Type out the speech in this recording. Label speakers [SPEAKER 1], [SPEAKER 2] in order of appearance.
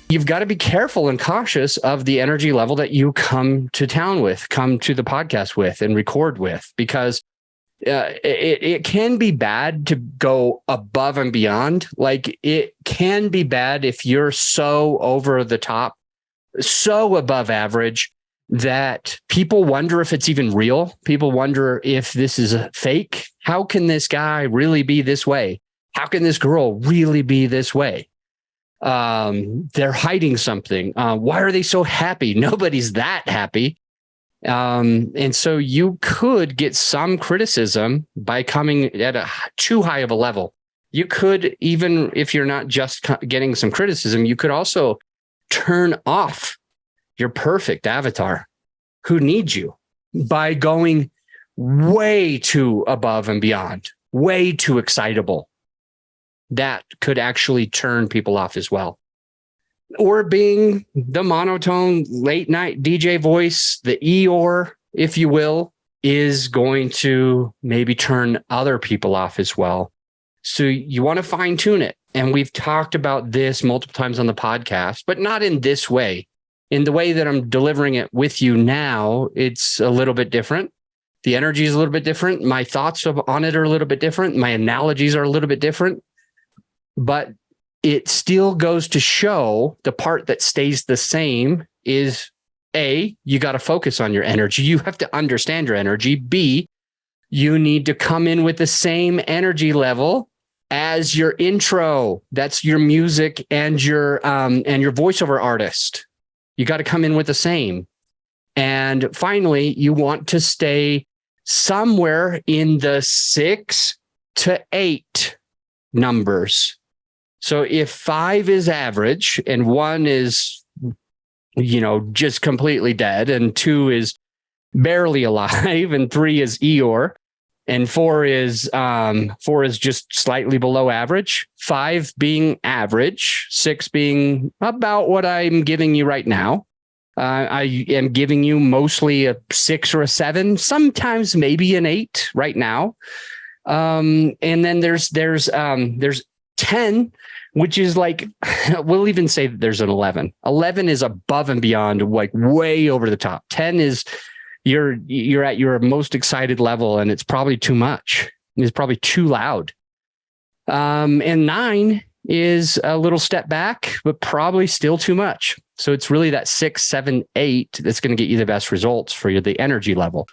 [SPEAKER 1] you've got to be careful and cautious of the energy level that you come to town with, come to the podcast with, and record with, because it can be bad to go above and beyond. Like, it can be bad if you're so over the top, so above average, that people wonder if it's even real. People wonder if this is a fake. How can this guy really be this way? How can this girl really be this way? They're hiding something. Why are they so happy? Nobody's that happy. And so you could get some criticism by coming at a too high of a level. You could, even if you're not just getting some criticism, you could also turn off your perfect avatar who needs you by going way too above and beyond, way too excitable. That could actually turn people off as well. Or being the monotone late night DJ voice, the Eeyore, if you will, is going to maybe turn other people off as well. So you want to fine tune it. And we've talked about this multiple times on the podcast, but not in this way. In the way that I'm delivering it with you now, it's a little bit different. The energy is a little bit different. My thoughts on it are a little bit different. My analogies are a little bit different. But it still goes to show the part that stays the same is A, you got to focus on your energy. You have to understand your energy. B, you need to come in with the same energy level as your intro. That's your music and your voiceover artist. You got to come in with the same. And finally, you want to stay somewhere in the 6 to 8 numbers. So if 5 is average and 1 is, just completely dead, and 2 is barely alive, and 3 is Eeyore, and 4 is just slightly below average, 5 being average, 6 being about what I'm giving you right now. I am giving you mostly a 6 or a 7, sometimes maybe an 8 right now. And then there's 10, which is like, we'll even say that there's an 11. 11 is above and beyond, like way over the top. 10 is you're at your most excited level, and it's probably too much. It's probably too loud. And 9 is a little step back, but probably still too much. So it's really that 6, 7, 8 that's going to get you the best results for the energy level.